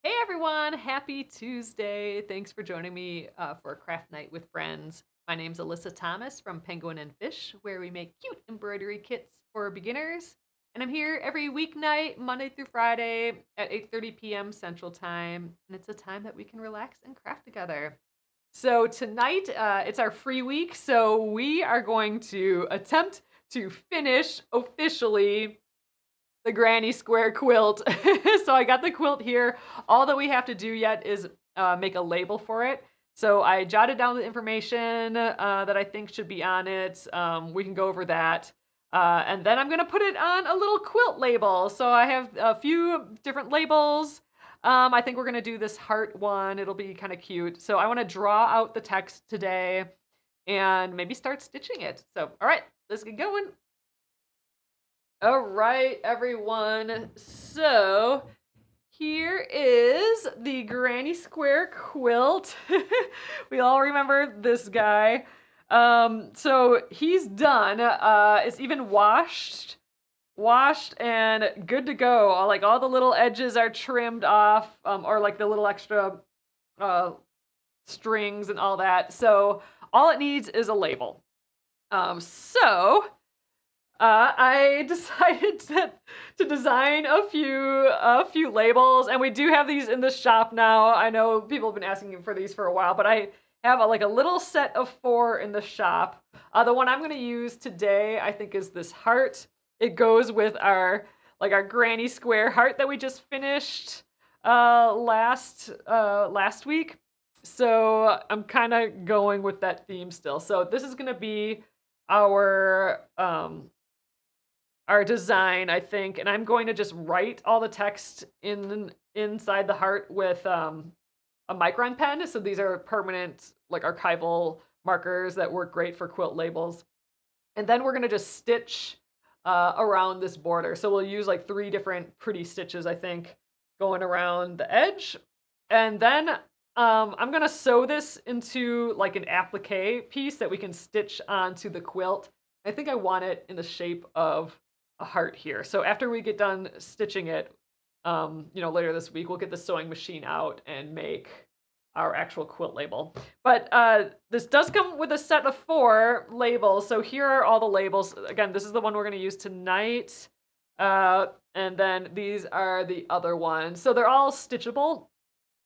Hey everyone, happy Tuesday. Thanks for joining me for a craft night with friends. My name's Alyssa Thomas from Penguin and Fish, where we make cute embroidery kits for beginners. And I'm here every weeknight, Monday through Friday at 8:30 p.m. Central Time. And it's a time that we can relax and craft together. So tonight, it's our free week, so we are going to attempt to finish officially the Granny Square Quilt. So I got the quilt here. All that we have to do yet is make a label for it. So I jotted down the information that I think should be on it. We can go over that. And then I'm going to put it on a little quilt label. So I have a few different labels. I think we're going to do this heart one. It'll be kind of cute. So I want to draw out the text today and maybe start stitching it. So, all right, let's get going. All right, everyone. So here is the Granny Square Quilt. We all remember this guy. So he's done. It's even washed and good to go. Like all the little edges are trimmed off, or like the little extra uh, strings and all that. So all it needs is a label. So I decided to design a few labels, and we do have these in the shop now. I know people have been asking for these for a while, but I have like a little set of 4 in the shop. The one I'm going to use today, I think, is this heart. It goes with our Granny Square heart that we just finished last week. So I'm kind of going with that theme still. So this is going to be our design, I think, and I'm going to just write all the text inside the heart with a micron pen. So these are permanent, like archival markers that work great for quilt labels. And then we're going to just stitch around this border. So we'll use like 3 different pretty stitches, I think, going around the edge. And then I'm going to sew this into like an applique piece that we can stitch onto the quilt. I think I want it in the shape of a heart here. So after we get done stitching it, later this week, we'll get the sewing machine out and make our actual quilt label. But this does come with a set of 4 labels. So here are all the labels. Again, this is the one we're going to use tonight. And then these are the other ones. So they're all stitchable.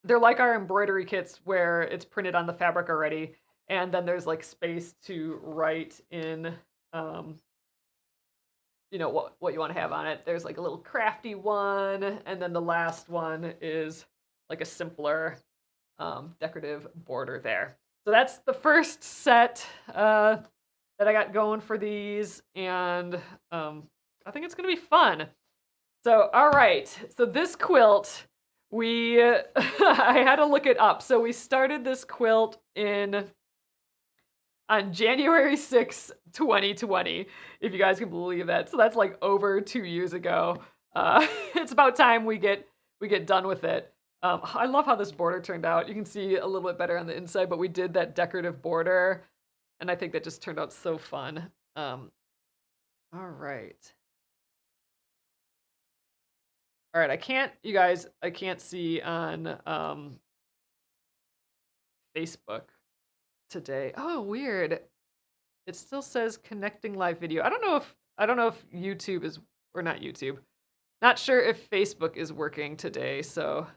They're like our embroidery kits where it's printed on the fabric already. And then there's like space to write in what you want to have on it. There's like a little crafty one, and then the last one is like a simpler decorative border there. So that's the first set that I got going for these, and I think it's gonna be fun. So all right, so this quilt, I had to look it up. So we started this quilt on January 6th, 2020, if you guys can believe that. So that's like over 2 years ago. It's about time we get done with it. I love how this border turned out. You can see a little bit better on the inside, but we did that decorative border, and I think that just turned out so fun. All right. All right, I can't see on Facebook today. Oh, weird. It still says connecting live video. I don't know if YouTube is, or not YouTube. Not sure if Facebook is working today, so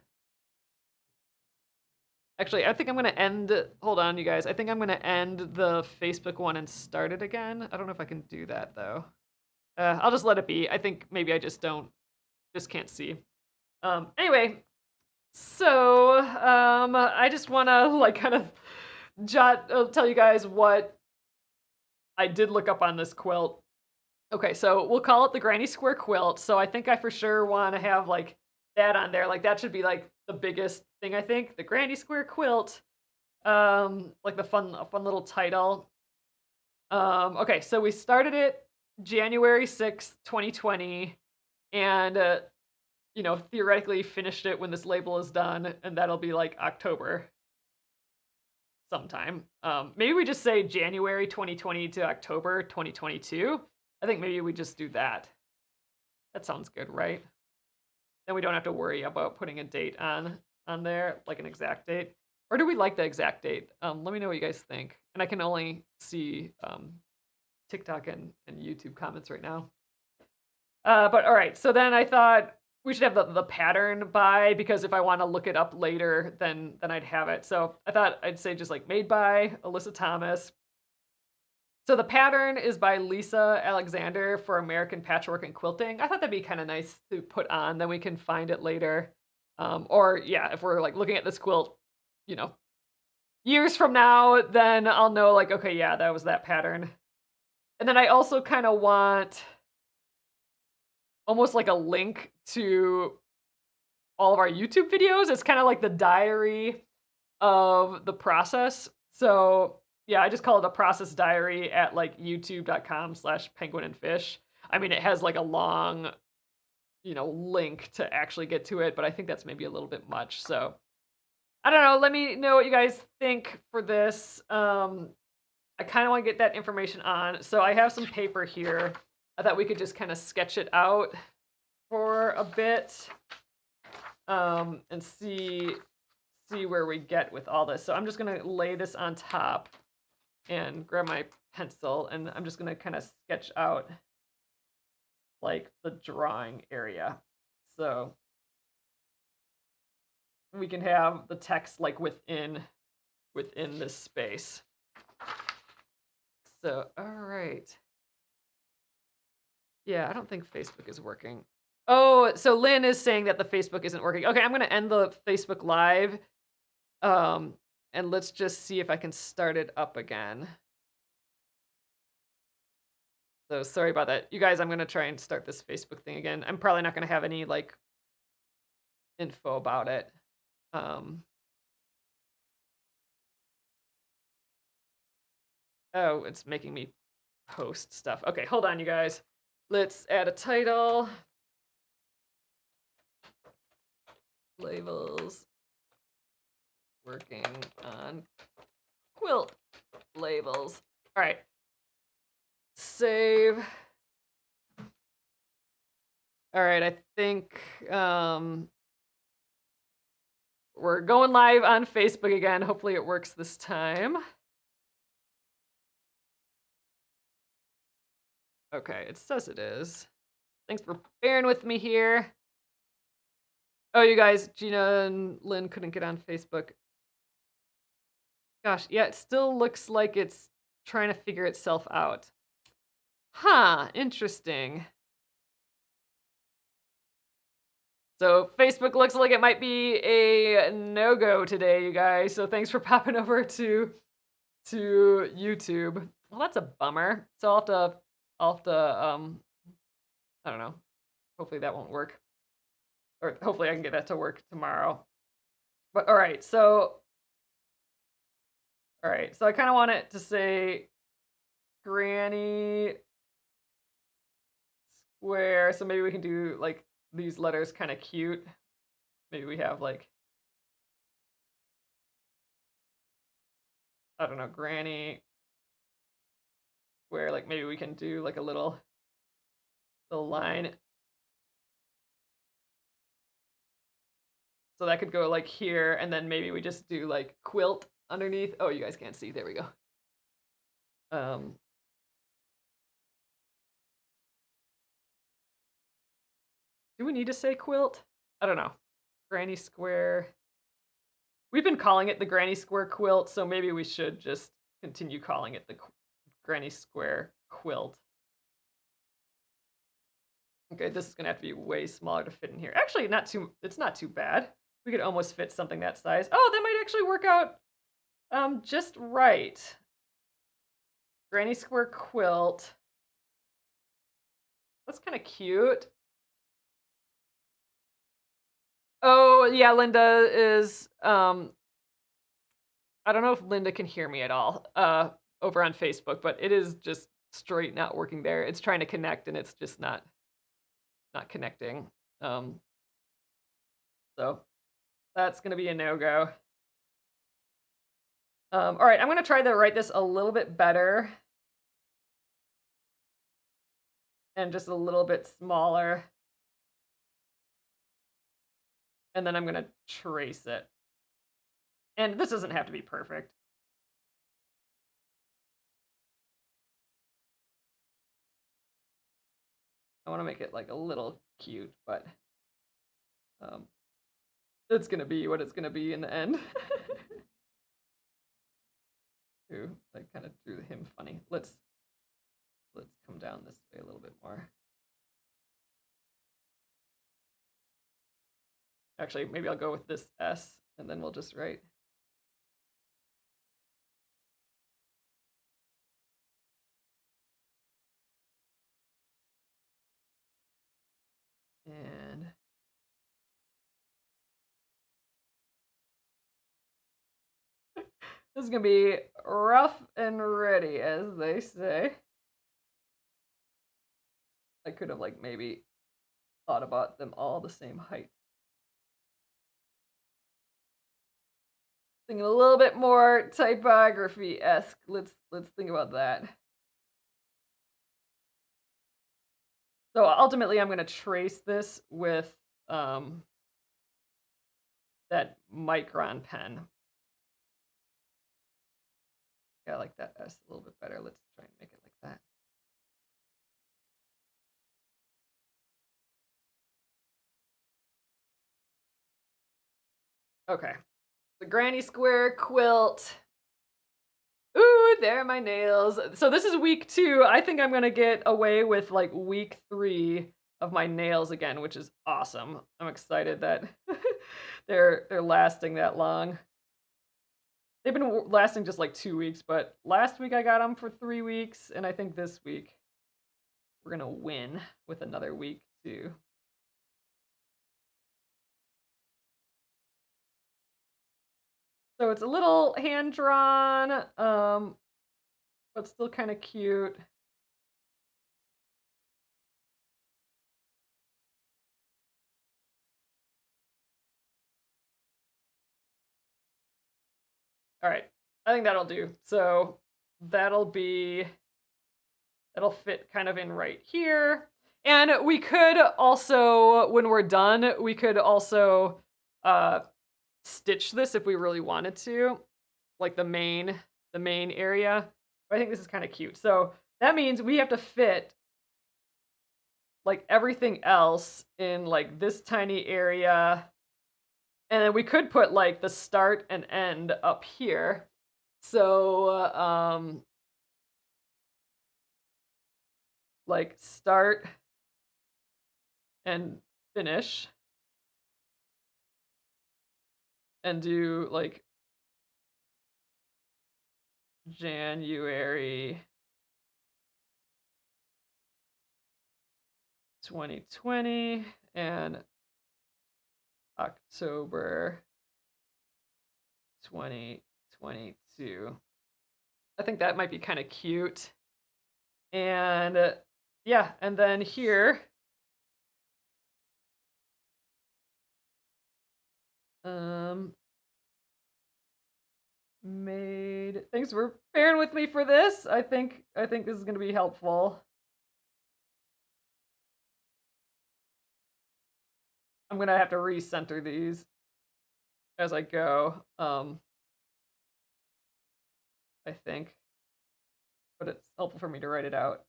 actually, I think I'm going to hold on, you guys. I think I'm going to end the Facebook one and start it again. I don't know if I can do that though. I'll just let it be. I think maybe I just can't see. Anyway, so I just want to like kind of tell you guys what I did look up on this quilt. Okay, so we'll call it the Granny Square Quilt. So I think I for sure want to have like that on there. Like that should be like the biggest thing, I think. The Granny Square Quilt. Like a fun little title. Okay, so we started it January 6th, 2020, and theoretically finished it when this label is done, and that'll be like October sometime. Maybe we just say January 2020 to October 2022. I think maybe we just do that. That sounds good, right? Then we don't have to worry about putting a date on on there, like an exact date? Or do we like the exact date? Let me know what you guys think. And I can only see TikTok and YouTube comments right now. But all right, so then I thought we should have the pattern by, because if I want to look it up later, then I'd have it. So I thought I'd say just like made by Alyssa Thomas. So the pattern is by Lisa Alexander for American Patchwork and Quilting. I thought that'd be kind of nice to put on, then we can find it later. Or yeah, if we're like looking at this quilt, you know, years from now, then I'll know like, okay, yeah, that was that pattern. And then I also kind of want almost like a link to all of our YouTube videos. It's kind of like the diary of the process. So yeah, I just call it a process diary at like youtube.com/penguinandfish. I mean, it has like a long, link to actually get to it, but I think that's maybe a little bit much. So I don't know. Let me know what you guys think for this. I kind of want to get that information on. So I have some paper here. I thought we could just kind of sketch it out for a bit and see where we get with all this. So I'm just going to lay this on top and grab my pencil, and I'm just going to kind of sketch out like the drawing area. So we can have the text like within this space. So, all right. Yeah, I don't think Facebook is working. Oh, so Lynn is saying that the Facebook isn't working. Okay, I'm going to end the Facebook Live. And let's just see if I can start it up again. So sorry about that. You guys, I'm going to try and start this Facebook thing again. I'm probably not going to have any like info about it. Oh, it's making me post stuff. Okay, hold on, you guys. Let's add a title. Labels. Working on quilt labels. All right. Save. All right, I think we're going live on Facebook again. Hopefully it works this time. Okay, it says it is. Thanks for bearing with me here. Oh, you guys, Gina and Lynn couldn't get on Facebook. Gosh, yeah, it still looks like it's trying to figure itself out. Huh, interesting. So Facebook looks like it might be a no-go today, you guys. So thanks for popping over to YouTube. Well, that's a bummer. So I'll have to I don't know. Hopefully that won't work. Or hopefully I can get that to work tomorrow. But all right, so I kind of want it to say Granny Square. So maybe we can do like these letters kind of cute. Maybe we have like, I don't know, Granny Square. Like maybe we can do like a little line. So that could go like here, and then maybe we just do like quilt underneath. Oh, you guys can't see. There we go. Do we need to say quilt? I don't know. Granny Square. We've been calling it the Granny Square Quilt, so maybe we should just continue calling it the Granny Square Quilt. Okay, this is gonna have to be way smaller to fit in here. Actually, it's not too bad. We could almost fit something that size. Oh, that might actually work out just right. Granny Square Quilt. That's kind of cute. Oh, yeah, Linda is I don't know if Linda can hear me at all over on Facebook, but it is just straight not working there. It's trying to connect and it's just not connecting. So that's going to be a no-go. All right, I'm going to try to write this a little bit better and just a little bit smaller. and then I'm gonna trace it. And this doesn't have to be perfect. I want to make it like a little cute, but um, it's gonna be what it's gonna be in the end. Ooh, I kind of drew him funny. Let's come down this way a little bit more. Actually, maybe I'll go with this S, and then we'll just write. And this is gonna be rough and ready, as they say. I could have like maybe thought about them all the same height. Thinking a little bit more typography-esque. Let's think about that. So ultimately, I'm gonna trace this with that micron pen. Yeah, I like that S a little bit better. Let's try and make it like that. Okay. The Granny Square Quilt. Ooh, there are my nails. So this is week 2. I think I'm gonna get away with like week 3 of my nails again, which is awesome. I'm excited that they're lasting that long. They've been lasting just like 2 weeks, but last week I got them for 3 weeks, and I think this week we're gonna win with another week too. So it's a little hand drawn, but still kind of cute. All right, I think that'll do. So that'll fit kind of in right here. And we could also, when we're done, we could also stitch this if we really wanted to, like the main area. But I think this is kind of cute. So that means we have to fit like everything else in like this tiny area. And then we could put like the start and end up here. So like start and finish, and do like January 2020 and October 2022. I think that might be kind of cute. And yeah, and then here made, thanks for bearing with me for this. I think this is going to be helpful. I'm going to have to recenter these as I go. I think, but it's helpful for me to write it out.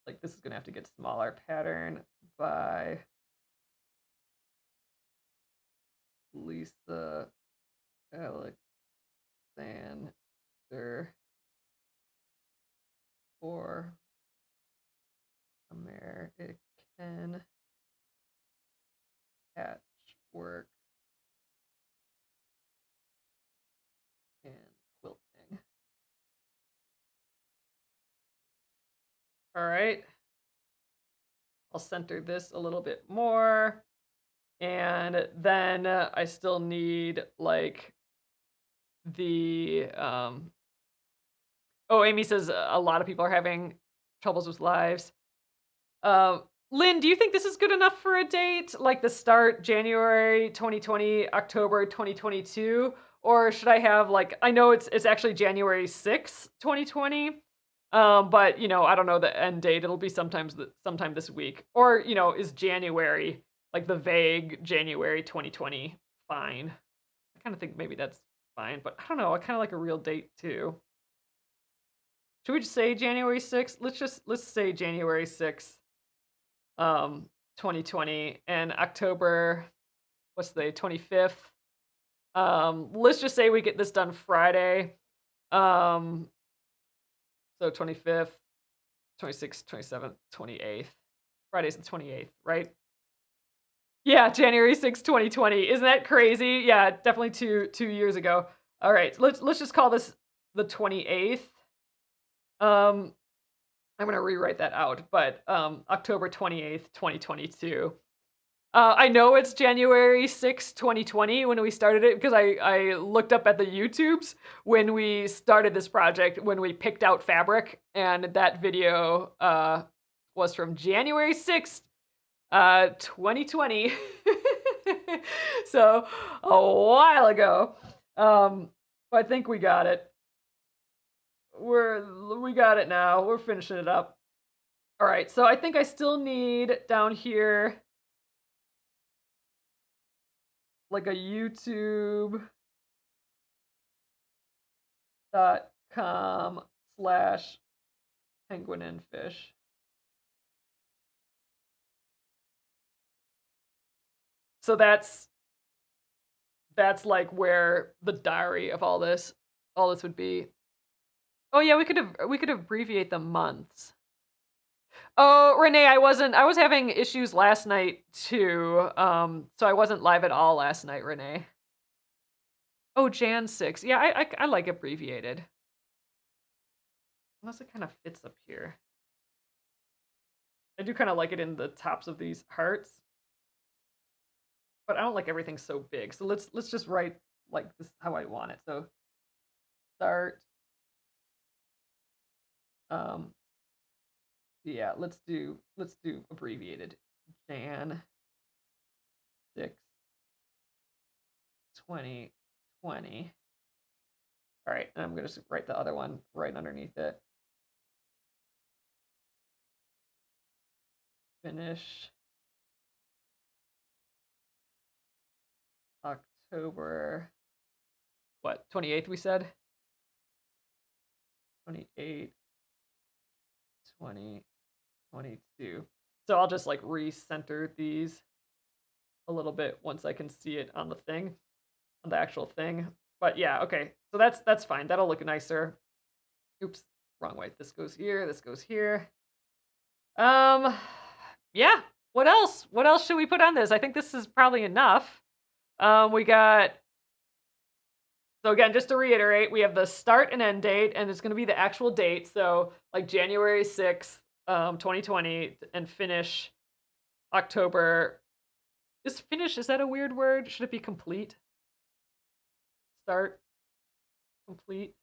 Like this is going to have to get smaller. Pattern by Lisa Alexander for American Patchwork and Quilting. All right. I'll center this a little bit more. And then I still need like the oh, Amy says a lot of people are having troubles with lives. Lynn, do you think this is good enough for a date? Like the start January 2020, October 2022? Or should I have like, I know it's actually January 6th, 2020. But I don't know the end date. It'll be sometime this week. Or, is January like the vague January 2020 fine. I kind of think maybe that's fine, but I don't know. I kind of like a real date too. Should we just say January 6th? Let's say January 6th, 2020, and October, what's the day, 25th. Let's just say we get this done Friday. So 25th, 26th, 27th, 28th. Friday's the 28th, right? Yeah, January 6th, 2020. Isn't that crazy? Yeah, definitely two years ago. All right, let's just call this the 28th. I'm gonna rewrite that out, but October 28th, 2022. I know it's January 6th, 2020 when we started it because I looked up at the YouTubes when we started this project, when we picked out fabric, and that video was from January 6th, 2020. So a while ago. I think we got it. We got it now. We're finishing it up. All right, so I think I still need down here like a youtube.com/penguin and fish. So that's like where the diary of all this would be. Oh yeah, we could abbreviate the months. Oh, Renee, I was having issues last night too. So I wasn't live at all last night, Renee. Oh, Jan 6. Yeah, I like abbreviated. Unless it kind of fits up here. I do kind of like it in the tops of these hearts. But I don't like everything so big. So let's just write like this how I want it. So start. Yeah, let's do abbreviated. Jan 6, 2020. All right, and I'm gonna just write the other one right underneath it. Finish October, what, 28th we said? 28, 2022. So I'll just like recenter these a little bit once I can see it on the thing, on the actual thing. But yeah, okay. So that's fine. That'll look nicer. Oops, wrong way. This goes here, this goes here. Yeah. What else? What else should we put on this? I think this is probably enough. We got, so again, just to reiterate, we have the start and end date, and it's going to be the actual date. So like January 6th, 2020, and finish October. Is finish, is that a weird word? Should it be complete? Start, complete.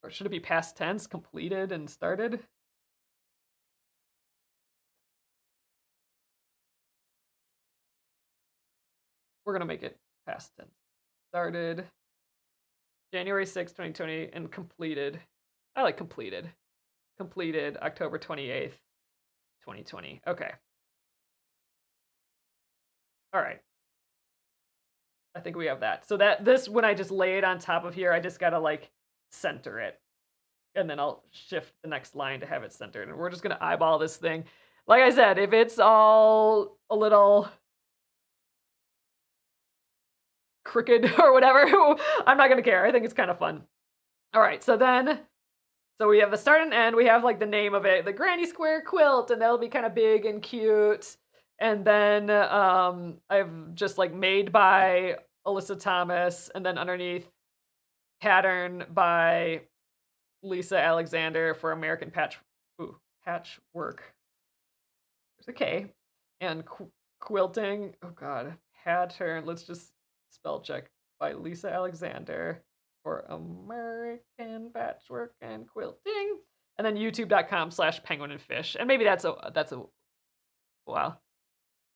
Or should it be past tense, completed and started? We're going to make it past tense. Started January 6th, 2020, and completed. I like completed. Completed October 28th, 2020. Okay. All right. I think we have that. So this, when I just lay it on top of here, I just got to like center it. And then I'll shift the next line to have it centered. And we're just going to eyeball this thing. Like I said, if it's all a little crooked or whatever, I'm not going to care. I think it's kind of fun. All right, so we have the start and end. We have like the name of it, the Granny Square Quilt, and that'll be kind of big and cute. And then I've just like made by Alyssa Thomas, and then underneath pattern by Lisa Alexander for American Patchwork. There's a K. And quilting. Oh God, pattern. Let's just spell check by Lisa Alexander for American Patchwork and Quilting. And then youtube.com/penguin and fish. And maybe that's a wow.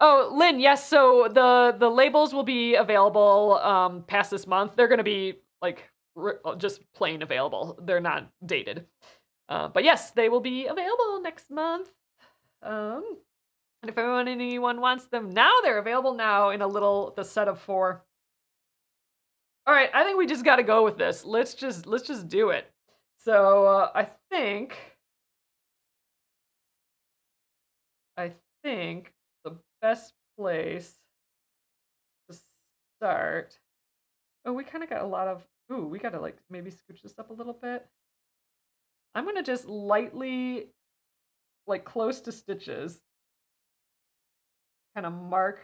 Oh, Lynn, yes. So the labels will be available past this month. They're going to be like just plain available. They're not dated. But yes, they will be available next month. And if anyone wants them now, they're available now in the set of 4. All right, I think we just got to go with this. Let's just do it. So I think the best place to start. Oh, we kind of got a lot of. Ooh, we got to like maybe scooch this up a little bit. I'm gonna just lightly, like close to stitches, kind of mark.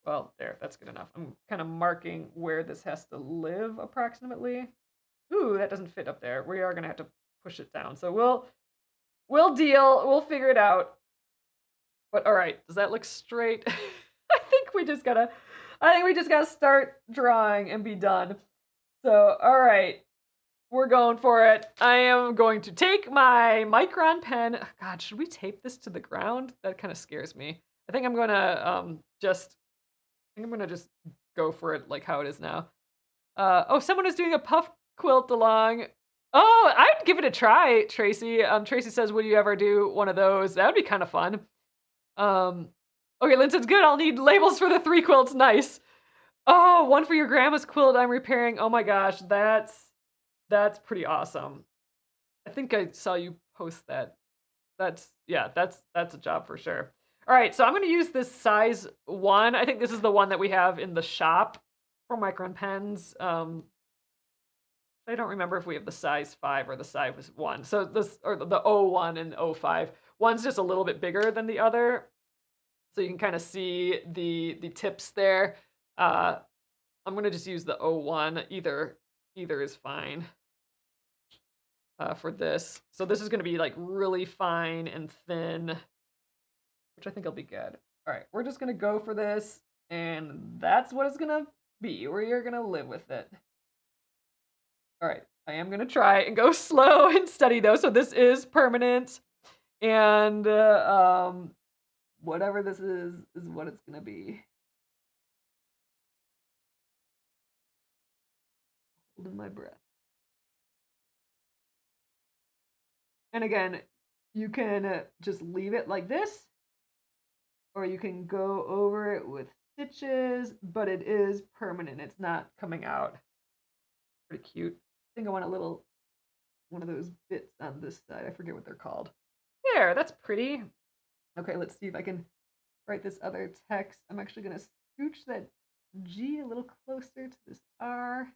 Well, there, that's good enough. I'm kind of marking where this has to live approximately. Ooh, that doesn't fit up there. We are gonna have to push it down. So we'll deal. We'll figure it out. But all right, does that look straight? I think we just gotta start drawing and be done. So all right, we're going for it. I am going to take my Micron pen. God, should we tape this to the ground? That kind of scares me. I think I'm gonna just go for it like how it is now. Oh, someone is doing a puff quilt along. Oh, I'd give it a try, Tracy. Tracy says, would you ever do one of those? That would be kind of fun. Okay, Lynn says, good, I'll need labels for the 3 quilts. Nice. Oh, one for your grandma's quilt I'm repairing. Oh my gosh, that's pretty awesome. I think I saw you post that. That's a job for sure. All right, so I'm going to use this size 1. I think this is the one that we have in the shop for micron pens. I don't remember if we have the size 5 or the size 1. So this, or the O1 and O5. One's just a little bit bigger than the other. So you can kind of see the tips there. I'm going to just use the O1. Either is fine for this. So this is going to be like really fine and thin, which I think will be good. All right, we're just going to go for this, and that's what it's going to be. We're going to live with it. All right, I am going to try and go slow and steady, though. So this is permanent, and whatever this is what it's going to be. Holding my breath. And again, you can just leave it like this, or you can go over it with stitches, but it is permanent. It's not coming out. Pretty cute. I think I want one of those bits on this side. I forget what they're called. There, that's pretty. Okay, let's see if I can write this other text. I'm actually going to scooch that G a little closer to this R.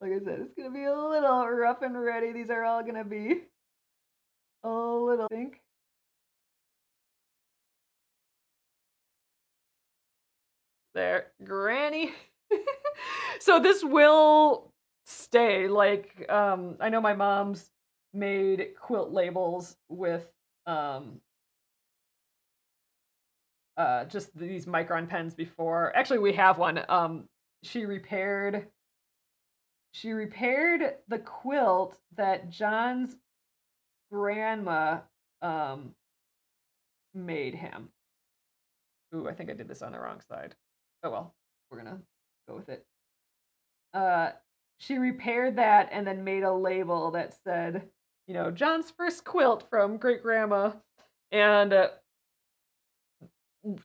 Like I said, it's going to be a little rough and ready. These are all going to be a little pink. There, Granny. So this will stay. Like, I know my mom's made quilt labels with just these micron pens before. Actually, we have one. She repaired the quilt that John's grandma made him. Ooh, I think I did this on the wrong side. Oh well, we're gonna go with it. She repaired that and then made a label that said, you know, John's first quilt from great grandma. And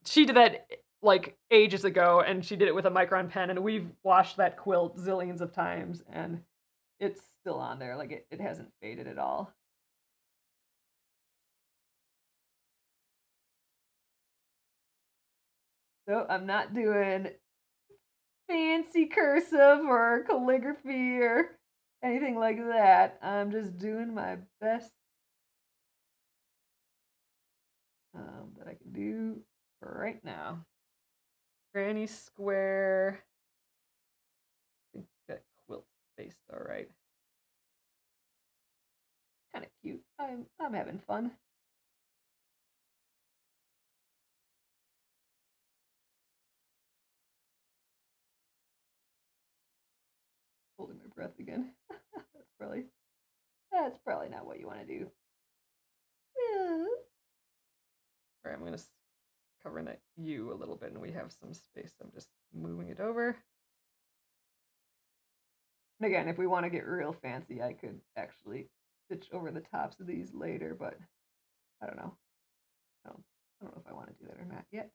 she did that like ages ago, and she did it with a micron pen, and we've washed that quilt zillions of times, and it's still on there. Like it hasn't faded at all. So I'm not doing fancy cursive or calligraphy or anything like that. I'm just doing my best that I can do for right now. Granny Square. I think that quilt faced all right. Kind of cute. I'm having fun. Holding my breath again. That's probably not what you want to do. All right, I'm gonna cover that U a little bit, and we have some space. I'm just moving it over. And again, if we want to get real fancy, I could actually stitch over the tops of these later, but I don't know. I don't know if I want to do that or not yet.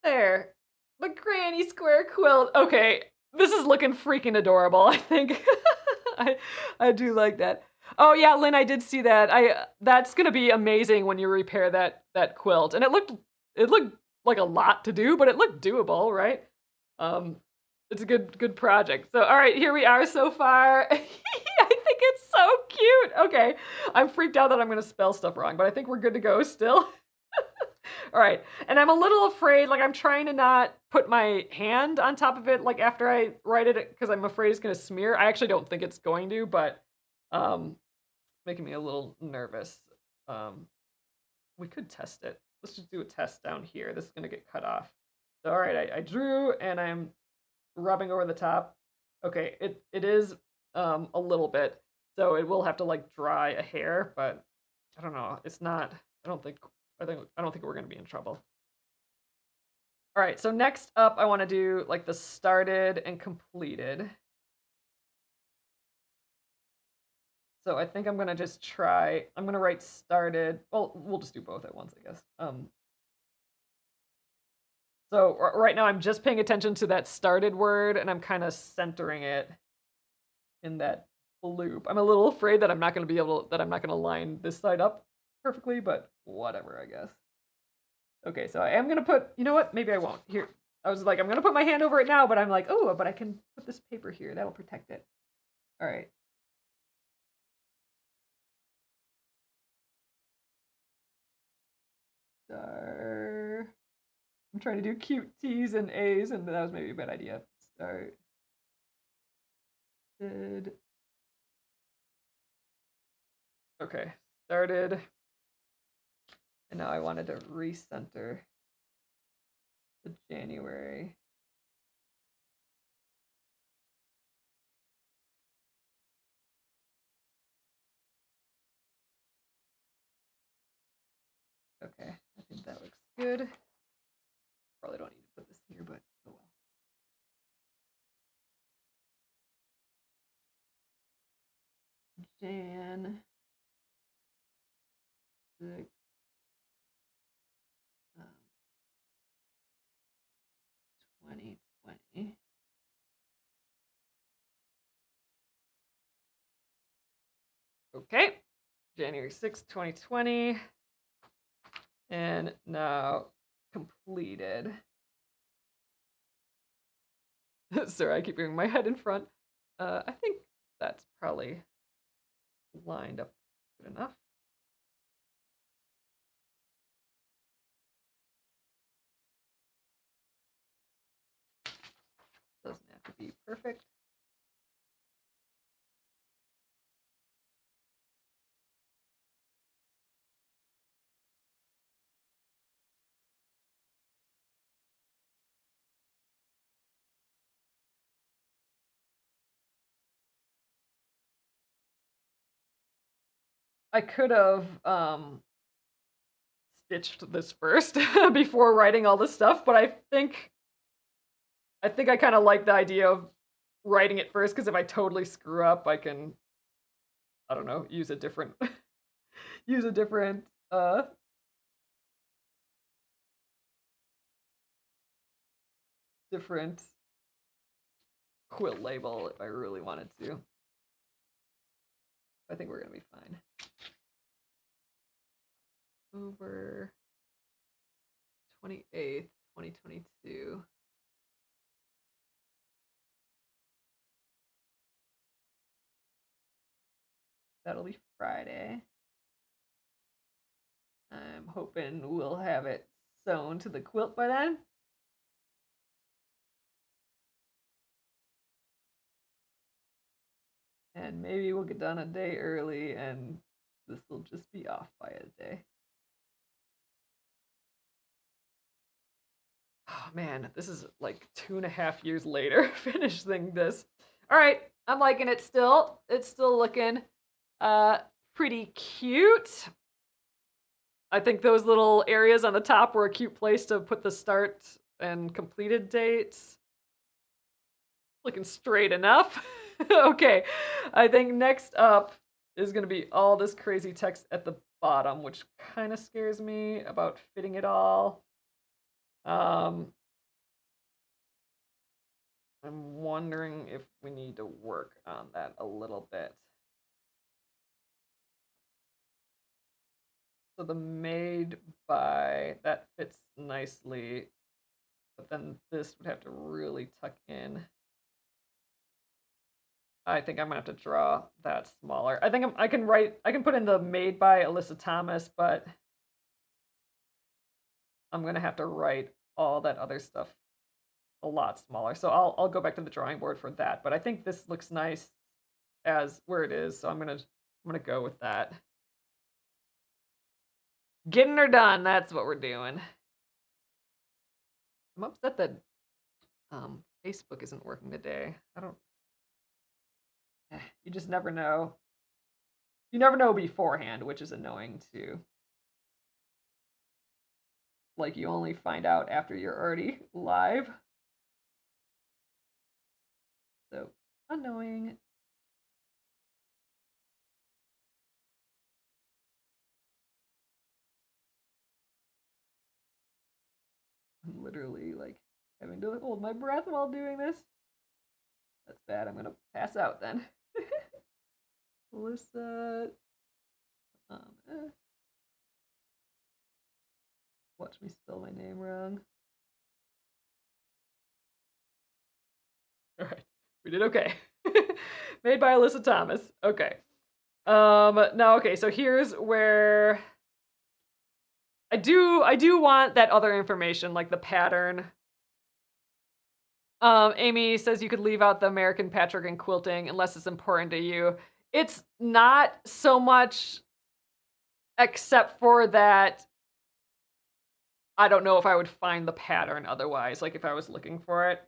There. The Granny Square Quilt. Okay, this is looking freaking adorable, I think. I do like that. Oh yeah, Lynn, I did see that. That's gonna be amazing when you repair that quilt. And it looked like a lot to do, but it looked doable, right? Um, it's a good project. So all right, here we are so far. I think it's so cute. Okay, I'm freaked out that I'm gonna spell stuff wrong, but I think we're good to go still. All right, and I'm a little afraid, like I'm trying to not put my hand on top of it, like after I write it, because I'm afraid it's gonna smear. I actually don't think it's going to, but it's making me a little nervous. We could test it. Let's just do a test down here. This is gonna get cut off. So, all right, I drew and I'm rubbing over the top. Okay, it is a little bit, so it will have to like dry a hair, but I don't know. It's not. I don't think we're gonna be in trouble. All right, so next up, I want to do like the started and completed. So I think I'm gonna just try. I'm gonna write started. Well, we'll just do both at once, I guess. So right now I'm just paying attention to that started word, and I'm kind of centering it in that loop. I'm a little afraid that I'm not gonna line this side up perfectly, but whatever, I guess. Okay, so I am gonna put, you know what? Maybe I won't. Here, I was like, I'm gonna put my hand over it now, but I'm like, oh, but I can put this paper here. That'll protect it. All right. Star. I'm trying to do cute T's and A's, and that was maybe a bad idea. Start. Did. Okay, started. And now I wanted to recenter the January. Okay, I think that looks good. Probably don't need to put this here, but oh well. Jan 6. 2020. Okay, January 6th, 2020. And now completed. Sorry, I keep moving my head in front. I think that's probably lined up good enough. Doesn't have to be perfect. I could have stitched this first before writing all this stuff, but I think I kind of like the idea of writing it first, because if I totally screw up, I can, I don't know, use a different use a different different quilt label if I really wanted to. I think we're gonna be fine. October 28th, 2022. That'll be Friday. I'm hoping we'll have it sewn to the quilt by then. And maybe we'll get done a day early and this will just be off by a day. Oh man, this is like 2.5 years later finishing this. All right, I'm liking it still. It's still looking pretty cute. I think those little areas on the top were a cute place to put the start and completed dates. Looking straight enough. Okay, I think next up is gonna be all this crazy text at the bottom, which kind of scares me about fitting it all. Um, I'm wondering if we need to work on that a little bit. So the made by, that fits nicely, but then this would have to really tuck in. I think I'm gonna have to draw that smaller. I think I can put in the made by Alyssa Thomas, but I'm gonna have to write all that other stuff a lot smaller. So I'll go back to the drawing board for that. But I think this looks nice as where it is, so I'm gonna go with that. Getting her done, that's what we're doing. I'm upset that Facebook isn't working today. I don't you just never know. You never know beforehand, which is annoying too. Like you only find out after you're already live. So annoying. I'm literally like having to hold my breath while doing this. That's bad. I'm gonna pass out then. Alyssa, eh. Watch me spell my name wrong. All right, we did okay. Made by Alyssa Thomas. Okay. Now okay, so here's where I do want that other information, like the pattern. Amy says you could leave out the American patchwork and quilting unless it's important to you. It's not so much, except for that I don't know if I would find the pattern otherwise, like if I was looking for it.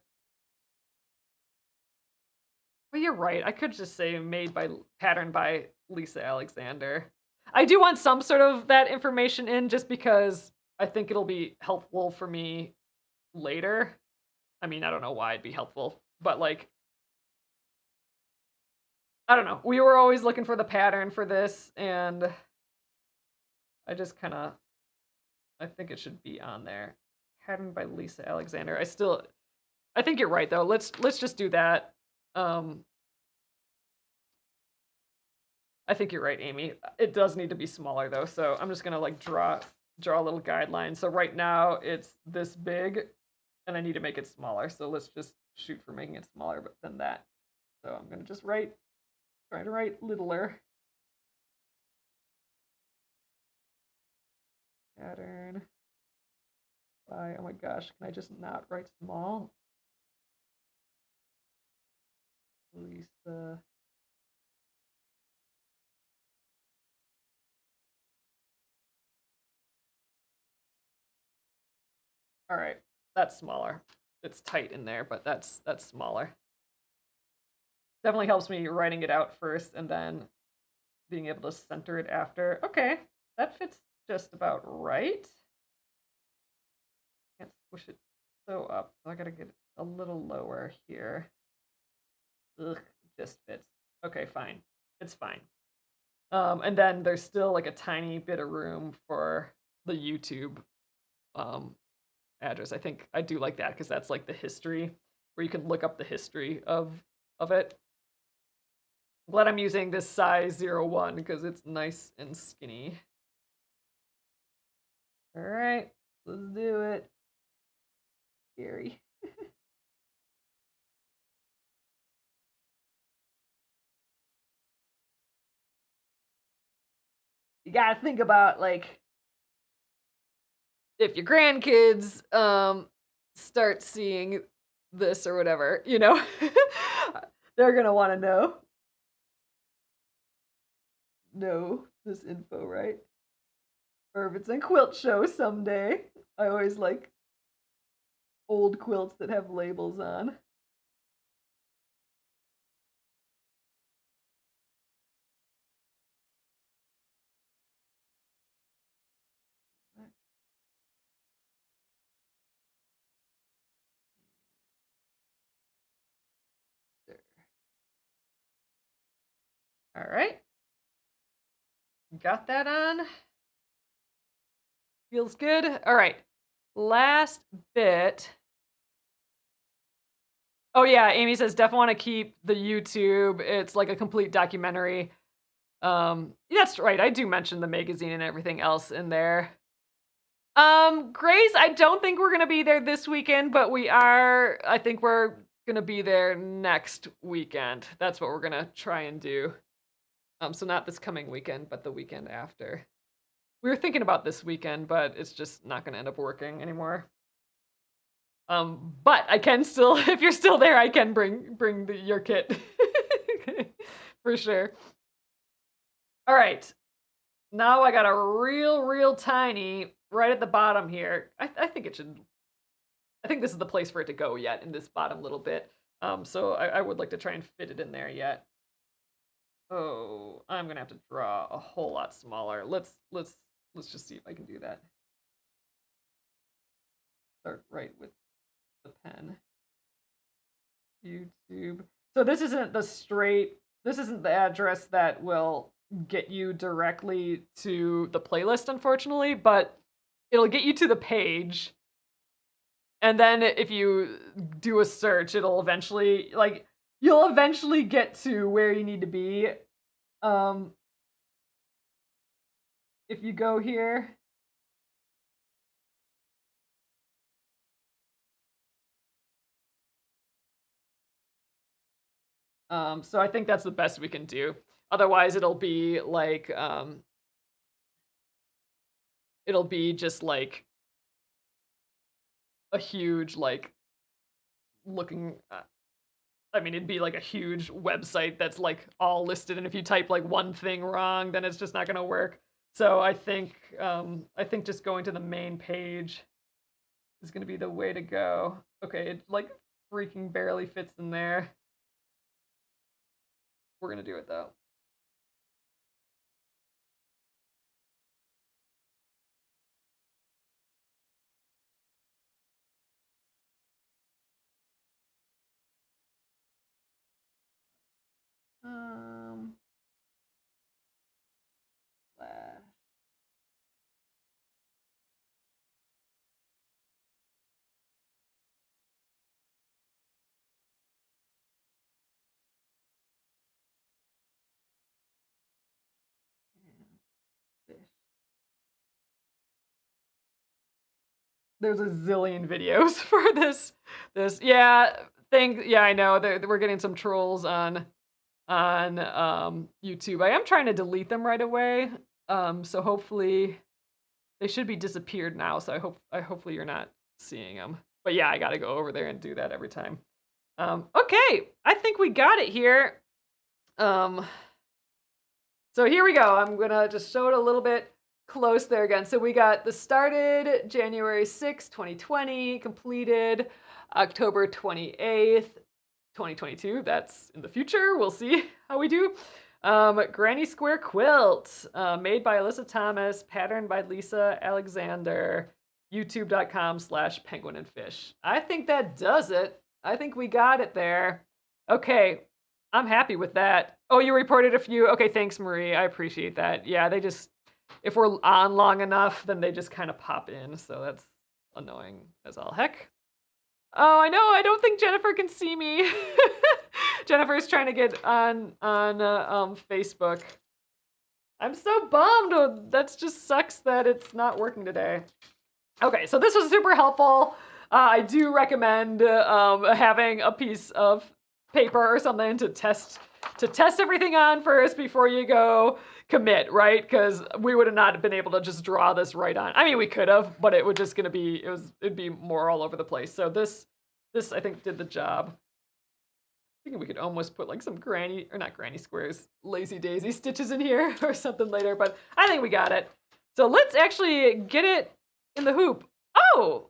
Well, you're right. I could just say made by pattern by Lisa Alexander. I do want some sort of that information in just because I think it'll be helpful for me later. I mean, I don't know why it'd be helpful, but like, I don't know. We were always looking for the pattern for this, and I just kind of, I think it should be on there. Pattern by Lisa Alexander. I think you're right though. Let's just do that. Um, I think you're right, Amy. It does need to be smaller though, so I'm just gonna like draw a little guideline. So right now it's this big, and I need to make it smaller. So let's just shoot for making it smaller than that. So I'm gonna just try to write littler. Pattern by, oh my gosh, can I just not write small? Lisa. All right, that's smaller. It's tight in there, but that's smaller. Definitely helps me writing it out first and then being able to center it after. Okay, that fits just about right. Can't squish it so up, so I gotta get it a little lower here. Ugh, it just fits. Okay, fine. It's fine. And then there's still like a tiny bit of room for the YouTube um, address. I think I do like that because that's like the history where you can look up the history of it. I'm glad I'm using this size 01 because it's nice and skinny. All right, let's do it. Scary. You gotta think about like if your grandkids start seeing this or whatever, they're gonna want to know this info, right? Or if it's in quilt show someday. I always like old quilts that have labels on. All right. Got that on. Feels good. All right. Last bit. Oh yeah, Amy says definitely want to keep the YouTube. It's like a complete documentary. That's right. I do mention the magazine and everything else in there. Grace, I don't think we're gonna be there this weekend, but we are. I think we're gonna be there next weekend. That's what we're gonna try and do. So not this coming weekend, but the weekend after. We were thinking about this weekend, but it's just not gonna end up working anymore. But I can still, if you're still there, I can bring your kit for sure. All right, now I got a real tiny right at the bottom here. I think it should. I think this is the place for it to go yet in this bottom little bit. So I would like to try and fit it in there yet. Oh, I'm gonna have to draw a whole lot smaller. Let's just see if I can do that. Start right with the pen. YouTube. So this isn't this isn't the address that will get you directly to the playlist, unfortunately, but it'll get you to the page. And then if you do a search, it'll eventually, like, you'll eventually get to where you need to be. If you go here. So I think that's the best we can do. Otherwise, it'll be like, it'll be just like a huge, like, looking, I mean, it'd be like a huge website that's like all listed, and if you type like one thing wrong, then it's just not gonna work. So I think just going to the main page is gonna be the way to go. Okay, it like freaking barely fits in there. We're gonna do it though. Um, slash. There's a zillion videos for this. Yeah, yeah, I know. We're getting some trolls on YouTube. I am trying to delete them right away. So hopefully they should be disappeared now. So hopefully you're not seeing them. But yeah, I got to go over there and do that every time. Okay, I think we got it here. So here we go. I'm gonna just show it a little bit close there again. So we got the started January 6th, 2020, completed October 28th, 2022. That's in the future. We'll see how we do. Granny Square Quilt, made by Alyssa Thomas, patterned by Lisa Alexander, youtube.com/penguinandfish. I think that does it. I think we got it there. Okay, I'm happy with that. Oh, you reported a few. Okay, thanks, Marie. I appreciate that. Yeah, they just, if we're on long enough, then they just kind of pop in. So that's annoying as all heck. Oh, I know. I don't think Jennifer can see me. Jennifer's trying to get on Facebook. I'm so bummed. Oh, that just sucks that it's not working today. Okay, so this was super helpful. I do recommend having a piece of paper or something to test everything on first before you go commit, right? Because we would have not been able to just draw this right on. I mean, we could have, but it would just gonna be it'd be more all over the place. So this I think did the job. I think we could almost put like some not granny squares, lazy daisy stitches in here or something later, but I think we got it. So let's actually get it in the hoop. Oh,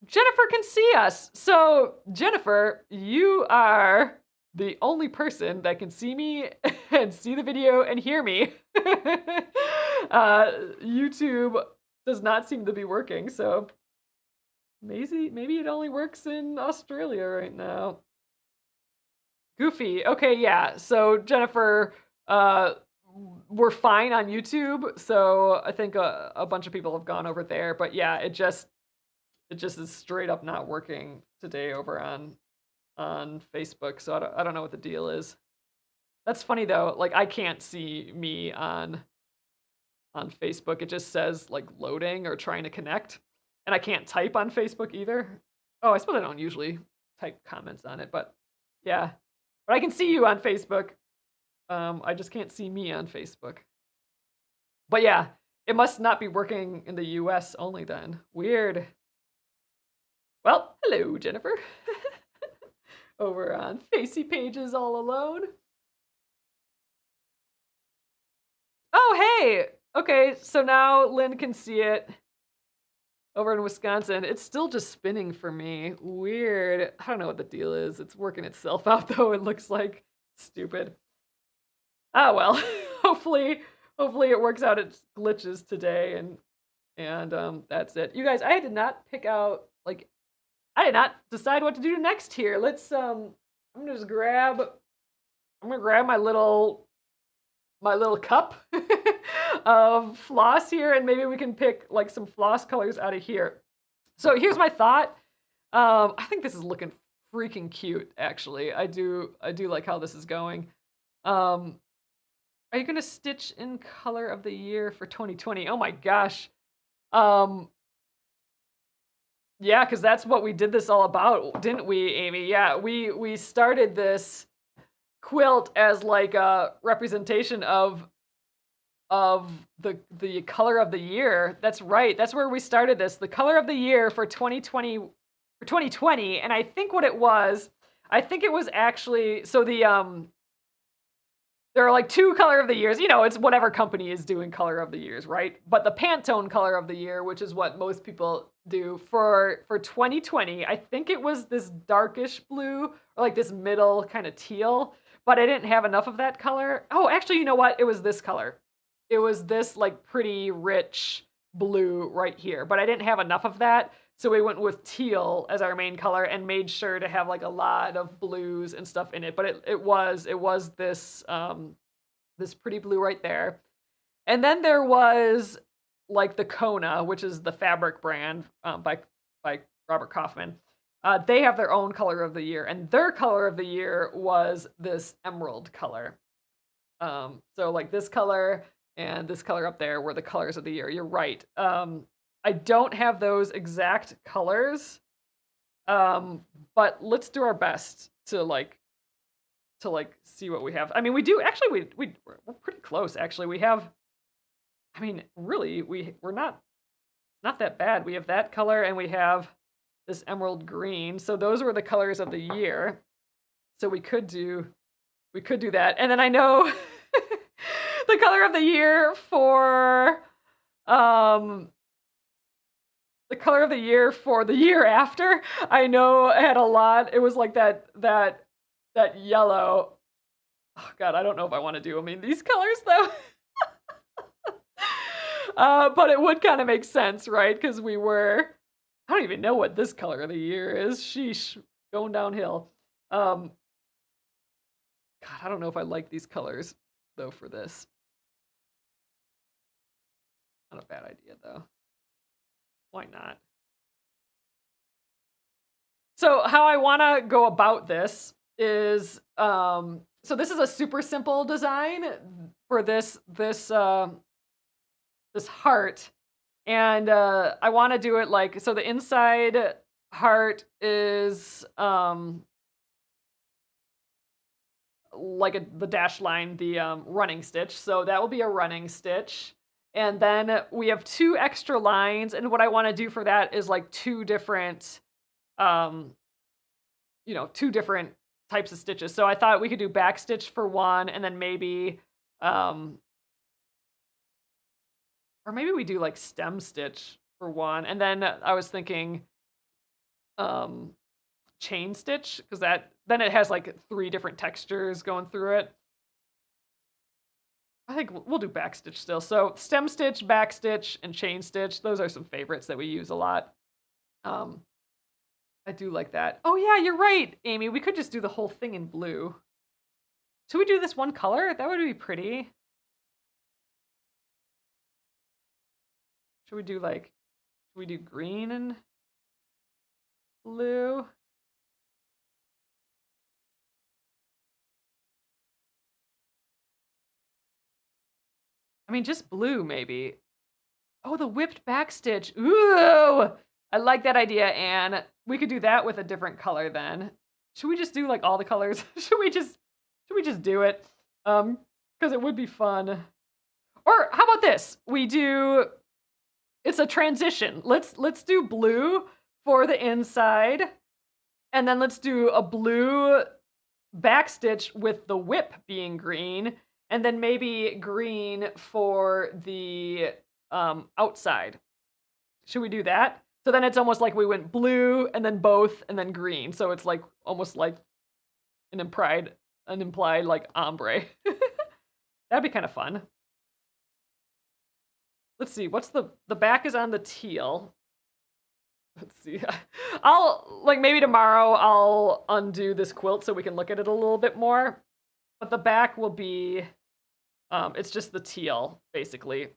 Jennifer can see us. So Jennifer, you are the only person that can see me and see the video and hear me. YouTube does not seem to be working, so maybe it only works in Australia right now. Goofy. Okay, yeah. So Jennifer, uh, were fine on YouTube. So I think a bunch of people have gone over there. But yeah, it just is straight up not working today over on Facebook. So I don't know what the deal is. That's funny though. Like I can't see me on Facebook. It just says like loading or trying to connect, and I can't type on Facebook either. Oh, I suppose I don't usually type comments on it, but yeah. But I can see you on Facebook. I just can't see me on Facebook. But yeah, it must not be working in the US only then. Weird. Well, hello, Jennifer. Over on Facey Pages all alone. Oh, hey! Okay, so now Lynn can see it over in Wisconsin. It's still just spinning for me. Weird. I don't know what the deal is. It's working itself out though. It looks like stupid. Ah well. hopefully hopefully it works out its glitches today and that's it. You guys, I did not pick out like I did not decide what to do next here. I'm gonna just grab my little cup of floss here, and maybe we can pick like some floss colors out of here. So here's my thought. I think this is looking freaking cute, actually. I do like how this is going. Um, are you gonna stitch in color of the year for 2020? Oh my gosh. Um, yeah, because that's what we did this all about, didn't we, Amy? Yeah, we started this quilt as like a representation of the color of the year. That's right. That's where we started this. The color of the year for 2020, and I think it was actually so there are like two color of the years. It's whatever company is doing color of the years, right? But the Pantone color of the year, which is what most people do for 2020, I think it was this darkish blue or like this middle kind of teal, but I didn't have enough of that color. Oh, actually, you know what? It was this color. It was this like pretty rich blue right here, but I didn't have enough of that. So we went with teal as our main color and made sure to have like a lot of blues and stuff in it. But it was this pretty blue right there. And then there was like the Kona, which is the fabric brand by Robert Kaufman. They have their own color of the year, and their color of the year was this emerald color. So like this color and this color up there were the colors of the year. You're right. I don't have those exact colors, but let's do our best to see what we have. I mean, we do actually. We're pretty close. Actually, we have. I mean, really, we're not that bad. We have that color and we have this emerald green. So those were the colors of the year. So we could do that. And then I know the color of the year for the color of the year for the year after. I know I had a lot. It was like that yellow. Oh God, I don't know if I want to do. I mean, these colors though. But it would kind of make sense, right? Because I don't even know what this color of the year is. Sheesh, going downhill. God, I don't know if I like these colors though for this. Not a bad idea though. Why not? So how I want to go about this is, so this is a super simple design for this heart, and I want to do it like so. The inside heart is like the dash line, the running stitch. So that will be a running stitch. And then we have two extra lines. And what I want to do for that is like two different types of stitches. So I thought we could do back stitch for one, and then maybe, or maybe we do like stem stitch for one. And then I was thinking chain stitch, because then it has like three different textures going through it. I think we'll do back stitch still. So stem stitch, back stitch, and chain stitch. Those are some favorites that we use a lot. I do like that. Oh yeah, you're right, Amy. We could just do the whole thing in blue. Should we do this one color? That would be pretty. Should we do like, should we do green and blue? I mean, just blue maybe. Oh, the whipped backstitch. Ooh, I like that idea, Anne. We could do that with a different color then. Should we just do like all the colors? Should we just do it? Because it would be fun. Or how about this? We do. It's a transition. Let's do blue for the inside, and then let's do a blue backstitch with the whip being green, and then maybe green for the outside. Should we do that? So then it's almost like we went blue and then both and then green. So it's like almost like an implied like ombre. That'd be kind of fun. Let's see. What's the back is on the teal. Let's see. I'll like maybe tomorrow I'll undo this quilt so we can look at it a little bit more. But the back will be it's just the teal basically.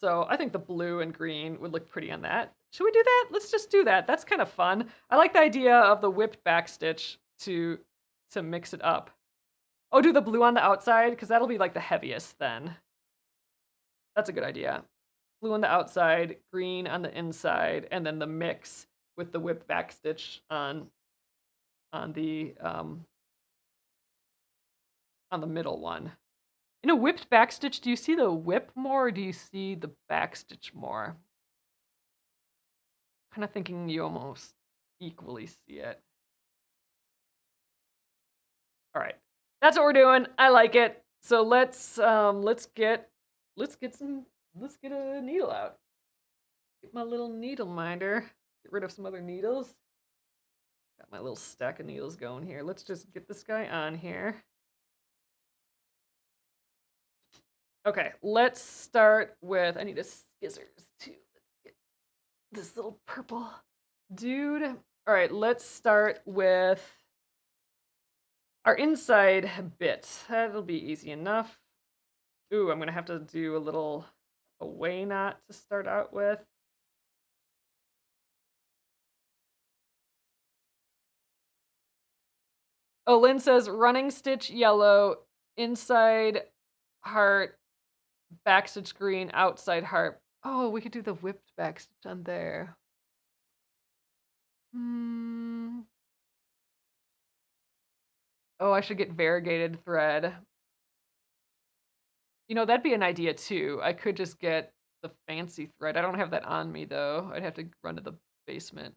So I think the blue and green would look pretty on that. Should we do that? Let's just do that. That's kind of fun. I like the idea of the whipped backstitch to mix it up. Oh, do the blue on the outside because that'll be like the heaviest then. That's a good idea. Blue on the outside, green on the inside, and then the mix with the whipped backstitch on the middle one. In a whipped backstitch, do you see the whip more or do you see the backstitch more? Kind of thinking you almost equally see it. All right, that's what we're doing. I like it. So let's get a needle out. Get my little needle minder. Get rid of some other needles. Got my little stack of needles going here. Let's just get this guy on here. Okay, let's start with, I need a scissors too. Let's get this little purple dude. All right, let's start with our inside bit. That'll be easy enough. Ooh, I'm gonna have to do a little away knot to start out with. Oh, Lynn says running stitch yellow, inside heart, backstitch green, outside heart. Oh, we could do the whipped backstitch on there. Oh, I should get variegated thread. You know, that'd be an idea too. I could just get the fancy thread. I don't have that on me though. I'd have to run to the basement.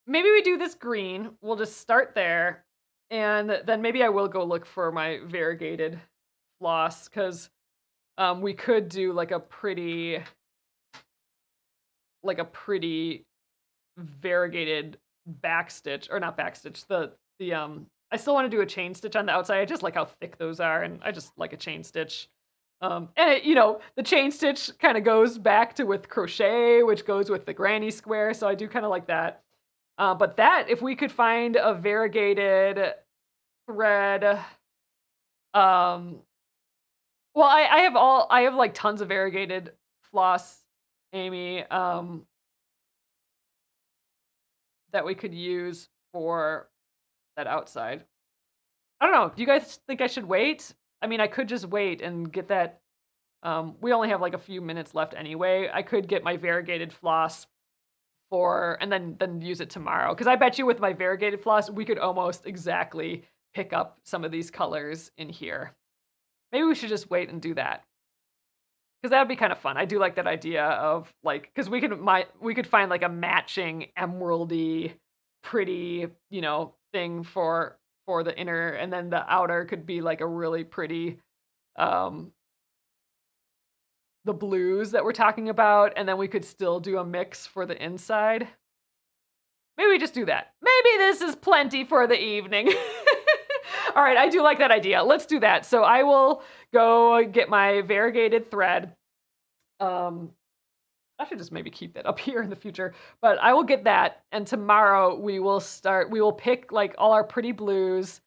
Maybe we do this green. We'll just start there. And then maybe I will go look for my variegated floss because we could do like a pretty variegated backstitch, or not backstitch, I still want to do a chain stitch on the outside. I just like how thick those are, and I just like a chain stitch. And it, the chain stitch kind of goes back to with crochet, which goes with the granny square, so I do kind of like that. But that, if we could find a variegated thread, well, I have like tons of variegated floss, Amy, that we could use for that outside. I don't know. Do you guys think I should wait? I mean, I could just wait and get that. We only have like a few minutes left anyway. I could get my variegated floss and then use it tomorrow. Because I bet you with my variegated floss, we could almost exactly pick up some of these colors in here. Maybe we should just wait and do that. Because that would be kind of fun. I do like that idea of like, because we could find like a matching emeraldy, pretty, thing for the inner, and then the outer could be like a really pretty, the blues that we're talking about, and then we could still do a mix for the inside. Maybe we just do that. Maybe this is plenty for the evening. All right, I do like that idea. Let's do that. So I will go get my variegated thread. I should just maybe keep that up here in the future, but I will get that, and tomorrow we will pick, like, all our pretty blues,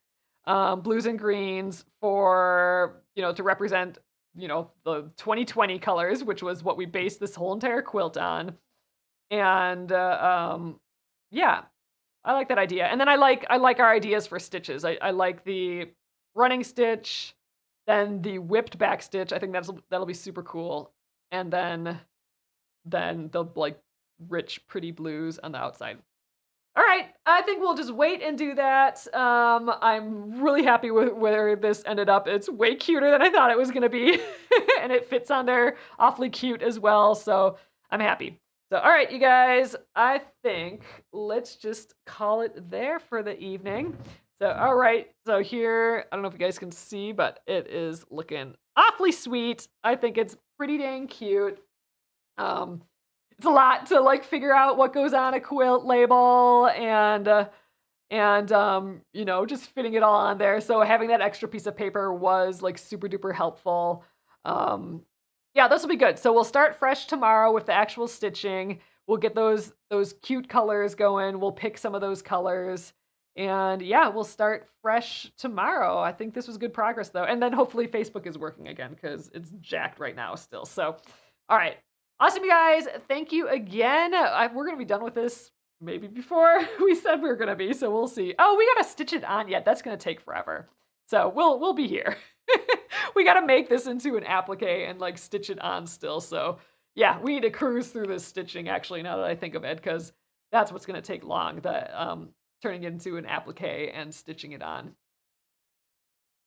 blues and greens for, to represent, the 2020 colors, which was what we based this whole entire quilt on, and, yeah, I like that idea, and then I like our ideas for stitches. I like the running stitch, then the whipped back stitch. I think that'll be super cool, and then the, like, rich, pretty blues on the outside. All right, I think we'll just wait and do that. I'm really happy with where this ended up. It's way cuter than I thought it was gonna be, and it fits on there awfully cute as well, so I'm happy. So, all right, you guys, I think let's just call it there for the evening. So, all right, so here, I don't know if you guys can see, but it is looking awfully sweet. I think it's pretty dang cute. Um, it's a lot to, like, figure out what goes on a quilt label and just fitting it all on there. So having that extra piece of paper was, like, super duper helpful. Um, yeah, this will be good. So we'll start fresh tomorrow with the actual stitching. We'll get those cute colors going. We'll pick some of those colors. And yeah, we'll start fresh tomorrow. I think this was good progress though. And then hopefully Facebook is working again because it's jacked right now still. So, all right. Awesome, you guys. Thank you again. We're going to be done with this maybe before we said we were going to be. So we'll see. Oh, we got to stitch it on yet. That's going to take forever. So we'll be here. We got to make this into an applique and, like, stitch it on still. So yeah, we need to cruise through this stitching actually now that I think of it, because that's what's going to take long. Turning it into an applique and stitching it on.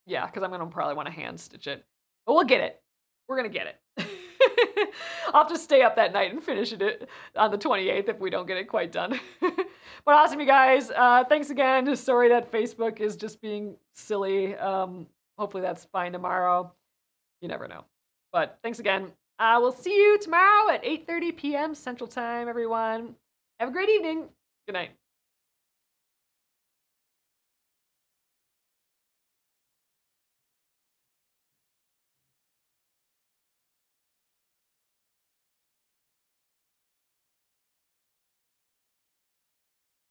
Yeah, because I'm going to probably want to hand stitch it. But we'll get it. We're going to get it. I'll have to stay up that night and finish it on the 28th if we don't get it quite done. But awesome, you guys. Thanks again. Sorry that Facebook is just being silly. Hopefully that's fine tomorrow. You never know. But thanks again. I will see you tomorrow at 8:30 p.m. Central Time, everyone. Have a great evening. Good night.